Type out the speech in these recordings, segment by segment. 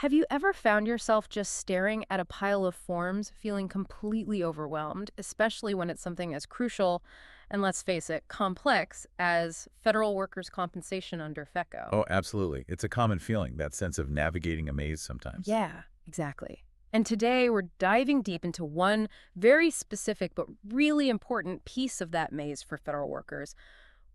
Have you ever found yourself just staring at a pile of forms, feeling completely overwhelmed, especially when it's something as crucial and, let's face it, complex as federal workers' compensation under FECO? Oh, absolutely. It's a common feeling, that sense of navigating a maze sometimes. Yeah, exactly. And today we're diving deep into one very specific but really important piece of that maze for federal workers.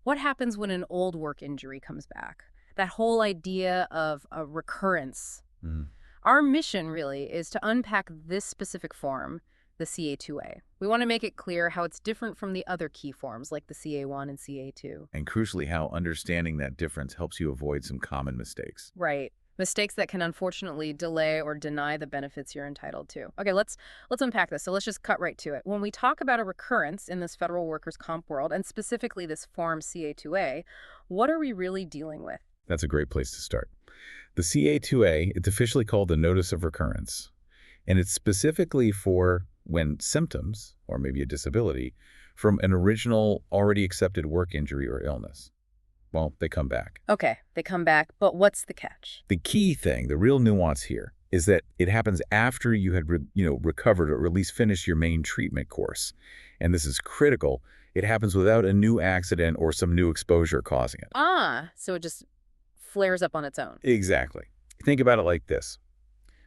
What happens when an old work injury comes back? That whole idea of a recurrence. Mm. Our mission really is to unpack this specific form, the CA2A. We want to make it clear how it's different from the other key forms like the CA1 and CA2. And crucially, how understanding that difference helps you avoid some common mistakes. Right. Mistakes that can unfortunately delay or deny the benefits you're entitled to. Okay, let's unpack this. So let's just cut right to it. When we talk about a recurrence in this federal workers' comp world, and specifically this form CA2A, what are we really dealing with? That's a great place to start. The CA2A, it's officially called the Notice of Recurrence, and it's specifically for when symptoms, or maybe a disability, from an original already accepted work injury or illness, well, they come back. Okay, they come back, but what's the catch? The key thing, the real nuance here, is that it happens after you had recovered or at least finished your main treatment course. And this is critical. It happens without a new accident or some new exposure causing it. Ah, so it just flares up on its own. Exactly. Think about it like this.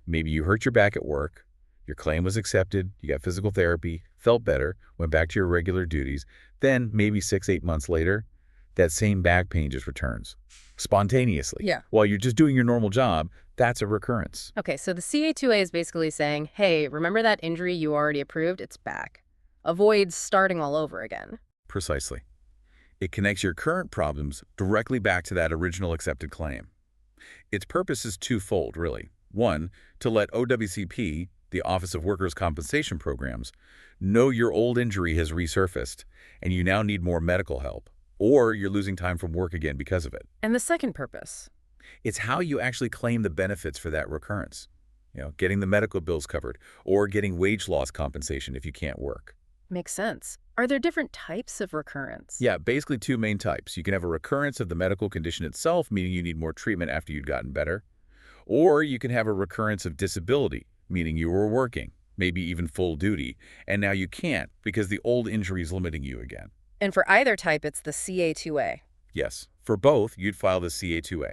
Maybe you hurt your back at work, your claim was accepted, you got physical therapy, felt better, went back to your regular duties, then maybe 6, 8 months later, that same back pain just returns spontaneously. Yeah. While you're just doing your normal job, that's a recurrence. Okay, so the CA2A is basically saying, hey, remember that injury you already approved? It's back. Avoid starting all over again. Precisely. It connects your current problems directly back to that original accepted claim. Its purpose is twofold, really. One, to let OWCP, the Office of Workers' Compensation Programs, know your old injury has resurfaced and you now need more medical help, or you're losing time from work again because of it. And the second purpose? It's how you actually claim the benefits for that recurrence. Getting the medical bills covered, or getting wage loss compensation if you can't work. Makes sense. Are there different types of recurrence? Yeah, basically two main types. You can have a recurrence of the medical condition itself, meaning you need more treatment after you'd gotten better. Or you can have a recurrence of disability, meaning you were working, maybe even full duty, and now you can't because the old injury is limiting you again. And for either type, it's the CA2A. Yes, for both, you'd file the CA2A.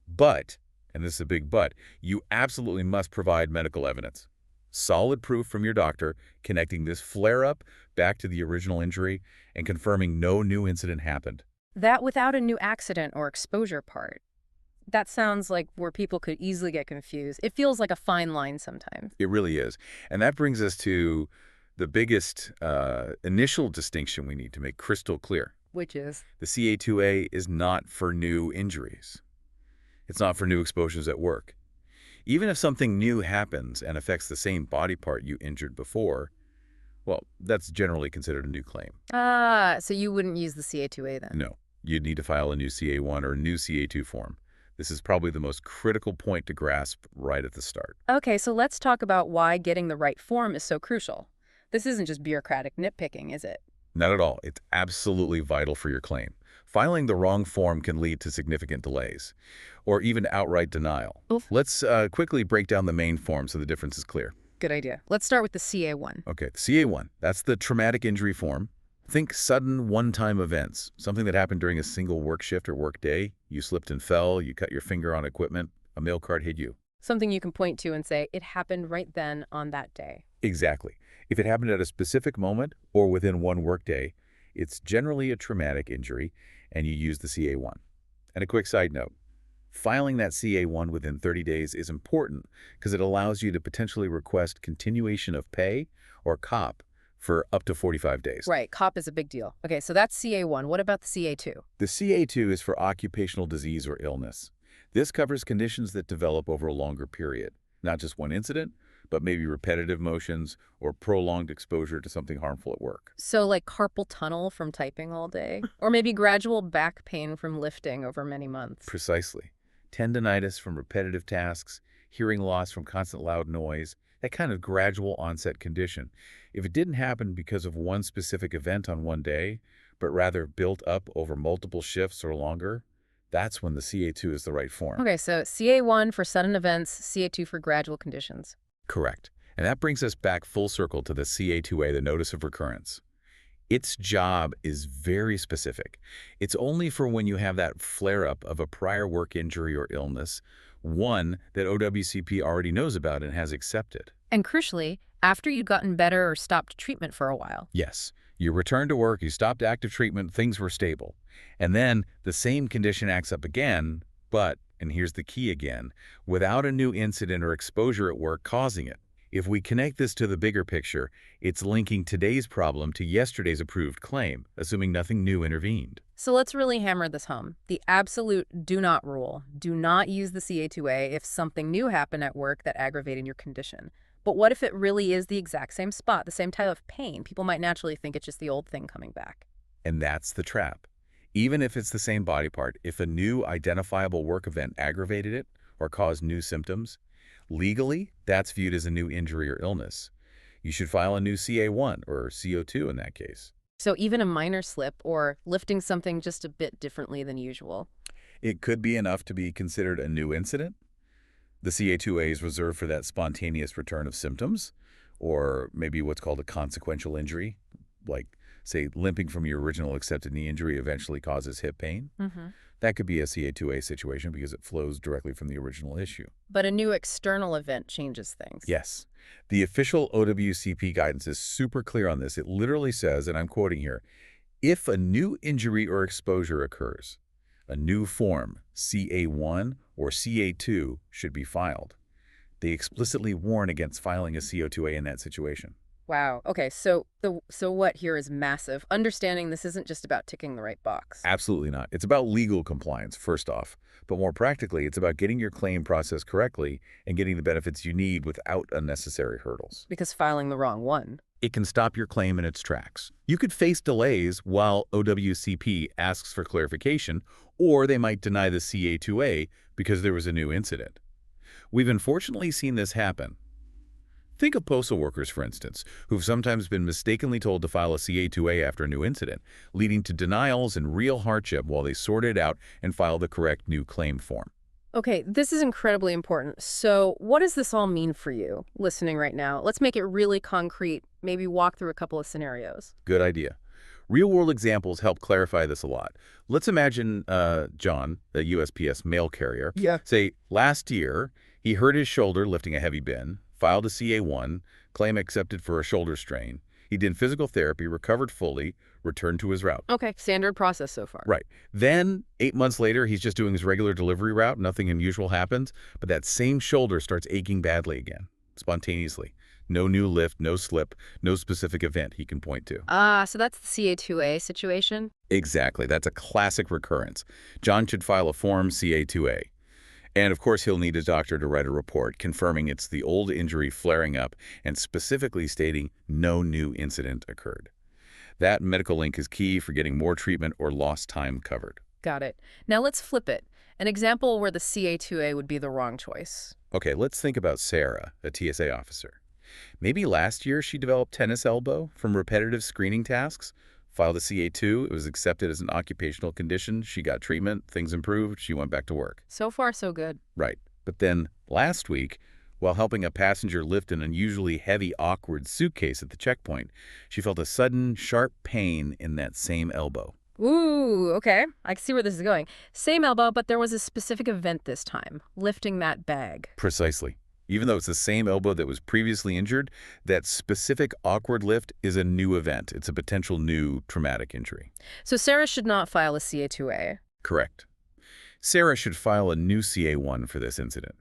But, and this is a big but, you absolutely must provide medical evidence. Solid proof from your doctor connecting this flare-up back to the original injury and confirming no new incident happened. That without a new accident or exposure part. That sounds like where people could easily get confused. It feels like a fine line sometimes. It really is. And that brings us to the biggest initial distinction we need to make crystal clear. Which is? The CA2A is not for new injuries. It's not for new exposures at work. Even if something new happens and affects the same body part you injured before, well, that's generally considered a new claim. Ah, so you wouldn't use the CA2A then? No, you'd need to file a new CA1 or a new CA2 form. This is probably the most critical point to grasp right at the start. Okay, so let's talk about why getting the right form is so crucial. This isn't just bureaucratic nitpicking, is it? Not at all. It's absolutely vital for your claim. Filing the wrong form can lead to significant delays, or even outright denial. Oof. Let's quickly break down the main form so the difference is clear. Good idea. Let's start with the CA1. Okay, CA1, that's the traumatic injury form. Think sudden one-time events, something that happened during a single work shift or work day. You slipped and fell, you cut your finger on equipment, a mail cart hit you. Something you can point to and say, it happened right then on that day. Exactly. If it happened at a specific moment or within one workday, it's generally a traumatic injury, and you use the CA1. And a quick side note, filing that CA1 within 30 days is important because it allows you to potentially request continuation of pay or COP for up to 45 days. Right, COP is a big deal. Okay, so that's CA1. What about the CA2? The CA2 is for occupational disease or illness. This covers conditions that develop over a longer period, not just one incident, but maybe repetitive motions or prolonged exposure to something harmful at work. So like carpal tunnel from typing all day? Or maybe gradual back pain from lifting over many months? Precisely. Tendinitis from repetitive tasks, hearing loss from constant loud noise, that kind of gradual onset condition. If it didn't happen because of one specific event on one day, but rather built up over multiple shifts or longer, That's when the CA2 is the right form. Okay, so CA1 for sudden events, CA2 for gradual conditions. Correct. And that brings us back full circle to the CA2A, the notice of recurrence. Its job is very specific. It's only for when you have that flare-up of a prior work injury or illness, one that OWCP already knows about and has accepted. And crucially, after you'd gotten better or stopped treatment for a while. Yes, you returned to work, you stopped active treatment, things were stable. And then the same condition acts up again, but, and here's the key again, without a new incident or exposure at work causing it. If we connect this to the bigger picture, it's linking today's problem to yesterday's approved claim, assuming nothing new intervened. So let's really hammer this home. The absolute do not rule. Do not use the CA2A if something new happened at work that aggravated your condition. But what if it really is the exact same spot, the same type of pain? People might naturally think it's just the old thing coming back. And that's the trap. Even if it's the same body part, if a new identifiable work event aggravated it or caused new symptoms, legally, that's viewed as a new injury or illness. You should file a new CA1 or CO2 in that case. So even a minor slip or lifting something just a bit differently than usual. It could be enough to be considered a new incident. The CA2A is reserved for that spontaneous return of symptoms, or maybe what's called a consequential injury, like, say, limping from your original accepted knee injury eventually causes hip pain. That could be a CA2A situation because it flows directly from the original issue. But a new external event changes things. Yes. The official OWCP guidance is super clear on this. It literally says, and I'm quoting here, if a new injury or exposure occurs, a new form, CA1 or CA2, should be filed. They explicitly warn against filing a CO2A in that situation. Wow. Okay, so what here is massive. Understanding this isn't just about ticking the right box. Absolutely not. It's about legal compliance, first off. But more practically, it's about getting your claim processed correctly and getting the benefits you need without unnecessary hurdles. Because filing the wrong one. It can stop your claim in its tracks. You could face delays while OWCP asks for clarification, or they might deny the CA2A because there was a new incident. We've unfortunately seen this happen. Think of postal workers, for instance, who've sometimes been mistakenly told to file a CA2A after a new incident, leading to denials and real hardship while they sort it out and file the correct new claim form. Okay, this is incredibly important. So what does this all mean for you, listening right now? Let's make it really concrete, maybe walk through a couple of scenarios. Good idea. Real-world examples help clarify this a lot. Let's imagine John, the USPS mail carrier. Yeah. Say, last year, he hurt his shoulder lifting a heavy bin, filed a CA1, claim accepted for a shoulder strain. He did physical therapy, recovered fully, returned to his route. Okay, standard process so far. Right. Then, 8 months later, he's just doing his regular delivery route. Nothing unusual happens, but that same shoulder starts aching badly again, spontaneously. No new lift, no slip, no specific event he can point to. So that's the CA2A situation? Exactly. That's a classic recurrence. John should file a Form CA2A. And of course, he'll need a doctor to write a report confirming it's the old injury flaring up and specifically stating no new incident occurred. That medical link is key for getting more treatment or lost time covered. Got it. Now let's flip it. An example where the CA2A would be the wrong choice. Okay, let's think about Sarah, a TSA officer. Maybe last year she developed tennis elbow from repetitive screening tasks, filed a CA2, it was accepted as an occupational condition, she got treatment, things improved, she went back to work. So far, so good. Right. But then last week, while helping a passenger lift an unusually heavy, awkward suitcase at the checkpoint, she felt a sudden, sharp pain in that same elbow. Ooh, okay. I can see where this is going. Same elbow, but there was a specific event this time, lifting that bag. Precisely. Even though it's the same elbow that was previously injured, that specific awkward lift is a new event. It's a potential new traumatic injury. So Sarah should not file a CA2A. Correct. Sarah should file a new CA1 for this incident.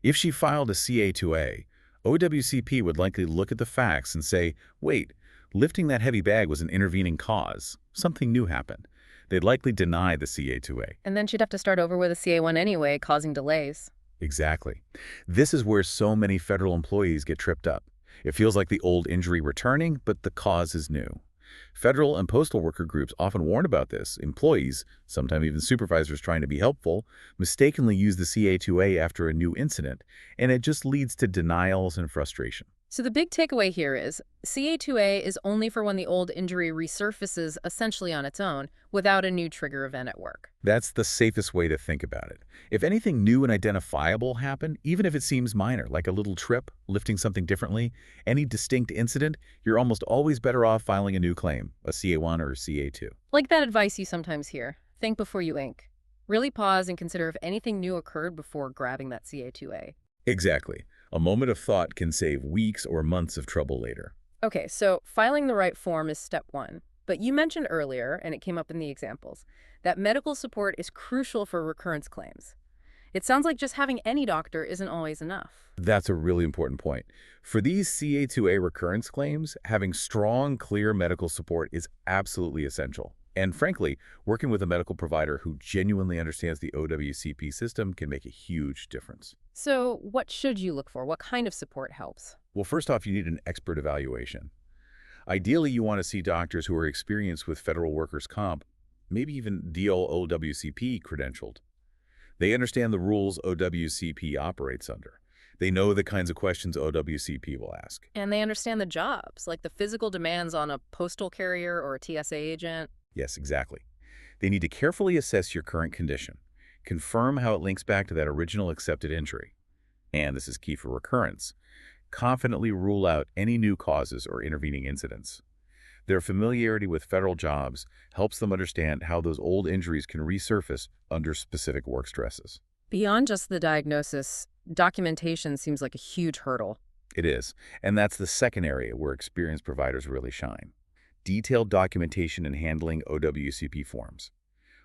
If she filed a CA2A, OWCP would likely look at the facts and say, wait, lifting that heavy bag was an intervening cause. Something new happened. They'd likely deny the CA2A. And then she'd have to start over with a CA1 anyway, causing delays. Exactly. This is where so many federal employees get tripped up. It feels like the old injury returning, but the cause is new. Federal and postal worker groups often warn about this. Employees, sometimes even supervisors trying to be helpful, mistakenly use the CA2A after a new incident, and it just leads to denials and frustration. So the big takeaway here is CA2A is only for when the old injury resurfaces essentially on its own without a new trigger event at work. That's the safest way to think about it. If anything new and identifiable happened, even if it seems minor, like a little trip, lifting something differently, any distinct incident, you're almost always better off filing a new claim, a CA1 or CA2. Like that advice you sometimes hear, think before you ink. Really pause and consider if anything new occurred before grabbing that CA2A. Exactly. A moment of thought can save weeks or months of trouble later. Okay, so filing the right form is step one. But you mentioned earlier, and it came up in the examples, that medical support is crucial for recurrence claims. It sounds like just having any doctor isn't always enough. That's a really important point. For these CA2A recurrence claims, having strong, clear medical support is absolutely essential. And frankly, working with a medical provider who genuinely understands the OWCP system can make a huge difference. So what should you look for? What kind of support helps? Well, first off, you need an expert evaluation. Ideally, you want to see doctors who are experienced with federal workers' comp, maybe even DOWCP credentialed. They understand the rules OWCP operates under. They know the kinds of questions OWCP will ask. And they understand the jobs, like the physical demands on a postal carrier or a TSA agent. Yes, exactly. They need to carefully assess your current condition, confirm how it links back to that original accepted injury, and this is key for recurrence, confidently rule out any new causes or intervening incidents. Their familiarity with federal jobs helps them understand how those old injuries can resurface under specific work stresses. Beyond just the diagnosis, documentation seems like a huge hurdle. It is, and that's the second area where experienced providers really shine. Detailed documentation and handling OWCP forms.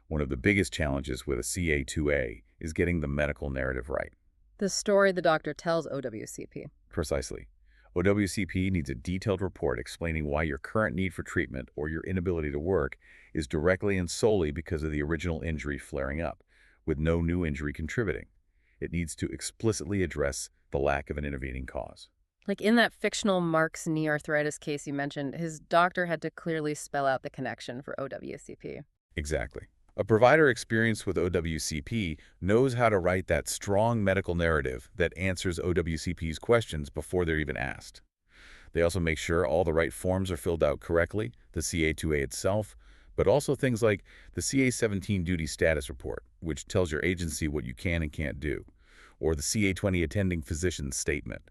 One of the biggest challenges with a CA2A is getting the medical narrative right. The story the doctor tells OWCP. Precisely. OWCP needs a detailed report explaining why your current need for treatment or your inability to work is directly and solely because of the original injury flaring up, with no new injury contributing. It needs to explicitly address the lack of an intervening cause. Like in that fictional Mark's knee arthritis case you mentioned, his doctor had to clearly spell out the connection for OWCP. Exactly. A provider experienced with OWCP knows how to write that strong medical narrative that answers OWCP's questions before they're even asked. They also make sure all the right forms are filled out correctly, the CA2A itself, but also things like the CA17 duty status report, which tells your agency what you can and can't do, or the CA20 attending physician's statement.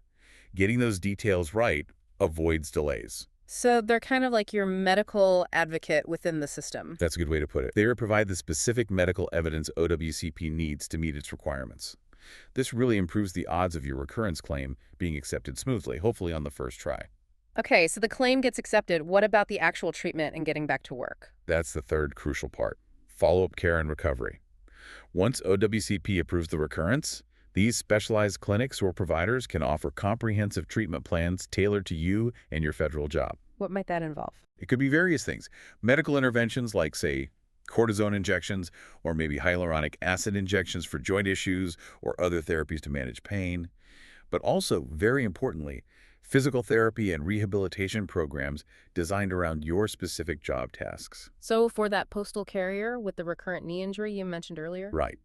Getting those details right avoids delays. So they're kind of like your medical advocate within the system. That's a good way to put it. They provide the specific medical evidence OWCP needs to meet its requirements. This really improves the odds of your recurrence claim being accepted smoothly, hopefully on the first try. Okay, so the claim gets accepted. What about the actual treatment and getting back to work? That's the third crucial part, follow-up care and recovery. Once OWCP approves the recurrence, these specialized clinics or providers can offer comprehensive treatment plans tailored to you and your federal job. What might that involve? It could be various things. Medical interventions like, say, cortisone injections, or maybe hyaluronic acid injections for joint issues, or other therapies to manage pain. But also, very importantly, physical therapy and rehabilitation programs designed around your specific job tasks. So for that postal carrier with the recurrent knee injury you mentioned earlier? Right.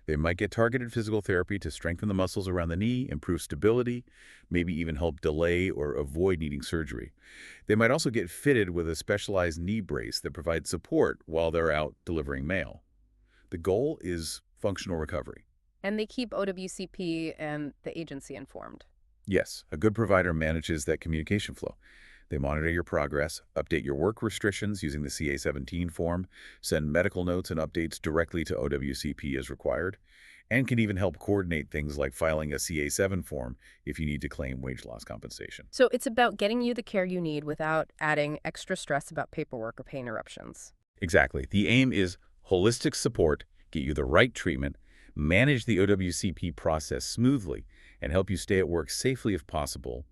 They might get targeted physical therapy to strengthen the muscles around the knee, improve stability, maybe even help delay or avoid needing surgery. They might also get fitted with a specialized knee brace that provides support while they're out delivering mail. The goal is functional recovery. And they keep OWCP and the agency informed. Yes, a good provider manages that communication flow. They monitor your progress, update your work restrictions using the CA17 form, send medical notes and updates directly to OWCP as required, and can even help coordinate things like filing a CA7 form if you need to claim wage loss compensation. So it's about getting you the care you need without adding extra stress about paperwork or pay interruptions. Exactly. The aim is holistic support, get you the right treatment, manage the OWCP process smoothly, and help you stay at work safely if possible,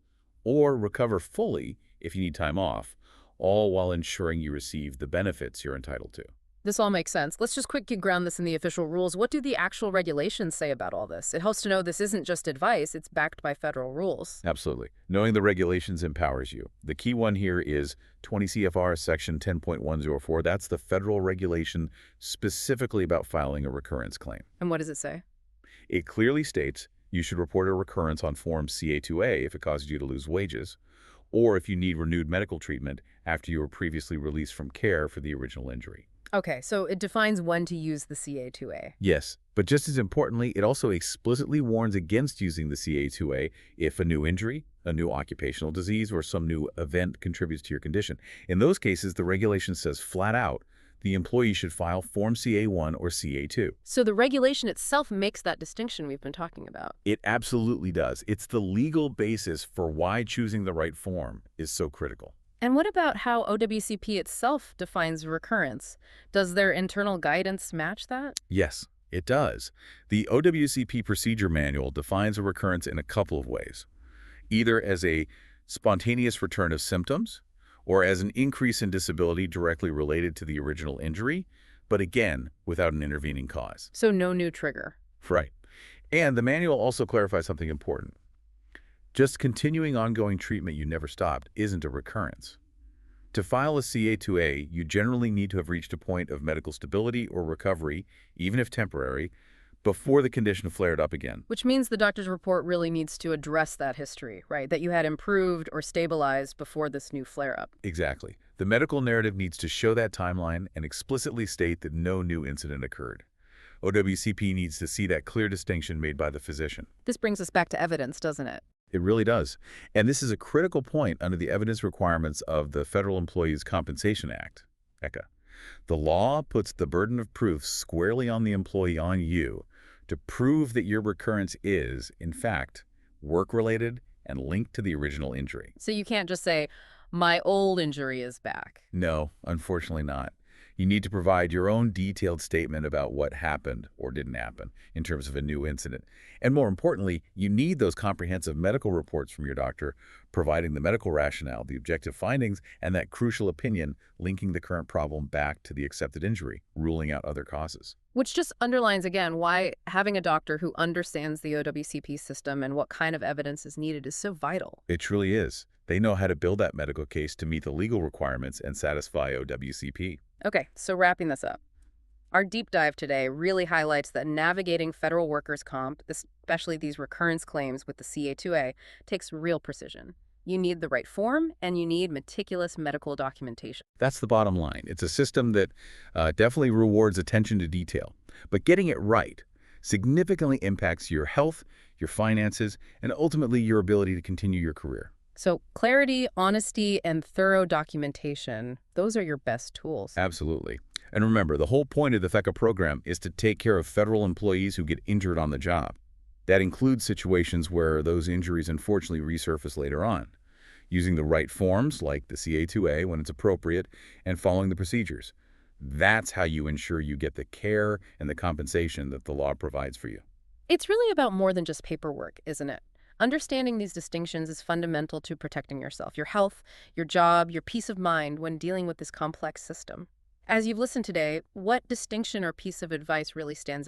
or recover fully if you need time off, all while ensuring you receive the benefits you're entitled to. This all makes sense. Let's just quickly ground this in the official rules. What do the actual regulations say about all this? It helps to know this isn't just advice, it's backed by federal rules. Absolutely. Knowing the regulations empowers you. The key one here is 20 CFR Section 10.104. That's the federal regulation specifically about filing a recurrence claim. And what does it say? It clearly states You should report a recurrence on Form CA2A if it causes you to lose wages, or if you need renewed medical treatment after you were previously released from care for the original injury. Okay, so it defines when to use the CA2A. Yes, but just as importantly, it also explicitly warns against using the CA2A if a new injury, a new occupational disease, or some new event contributes to your condition. In those cases, the regulation says flat out the employee should file Form CA1 or CA2. So the regulation itself makes that distinction we've been talking about. It absolutely does. It's the legal basis for why choosing the right form is so critical. And what about how OWCP itself defines recurrence? Does their internal guidance match that? Yes, it does. The OWCP procedure manual defines a recurrence in a couple of ways, either as a spontaneous return of symptoms or as an increase in disability directly related to the original injury, but again, without an intervening cause. So no new trigger. Right. And the manual also clarifies something important. Just continuing ongoing treatment you never stopped isn't a recurrence. To file a CA2A, you generally need to have reached a point of medical stability or recovery, even if temporary, before the condition flared up again. Which means the doctor's report really needs to address that history, right? That you had improved or stabilized before this new flare-up. Exactly. The medical narrative needs to show that timeline and explicitly state that no new incident occurred. OWCP needs to see that clear distinction made by the physician. This brings us back to evidence, doesn't it? It really does. And this is a critical point under the evidence requirements of the Federal Employees Compensation Act, ECA. The law puts the burden of proof squarely on the employee, on you, to prove that your recurrence is, in fact, work-related and linked to the original injury. So you can't just say, my old injury is back. No, unfortunately not. You need to provide your own detailed statement about what happened or didn't happen in terms of a new incident. And more importantly, you need those comprehensive medical reports from your doctor, providing the medical rationale, the objective findings, and that crucial opinion linking the current problem back to the accepted injury, ruling out other causes. Which just underlines, again, why having a doctor who understands the OWCP system and what kind of evidence is needed is so vital. It truly is. They know how to build that medical case to meet the legal requirements and satisfy OWCP. Okay, so wrapping this up. Our deep dive today really highlights that navigating federal workers' comp, especially these recurrence claims with the CA2A, takes real precision. You need the right form, and you need meticulous medical documentation. That's the bottom line. It's a system that definitely rewards attention to detail. But getting it right significantly impacts your health, your finances, and ultimately your ability to continue your career. So clarity, honesty, and thorough documentation, those are your best tools. Absolutely. And remember, the whole point of the FECA program is to take care of federal employees who get injured on the job. That includes situations where those injuries unfortunately resurface later on. Using the right forms, like the CA2A when it's appropriate, and following the procedures. That's how you ensure you get the care and the compensation that the law provides for you. It's really about more than just paperwork, isn't it? Understanding these distinctions is fundamental to protecting yourself, your health, your job, your peace of mind when dealing with this complex system. As you've listened today, what distinction or piece of advice really stands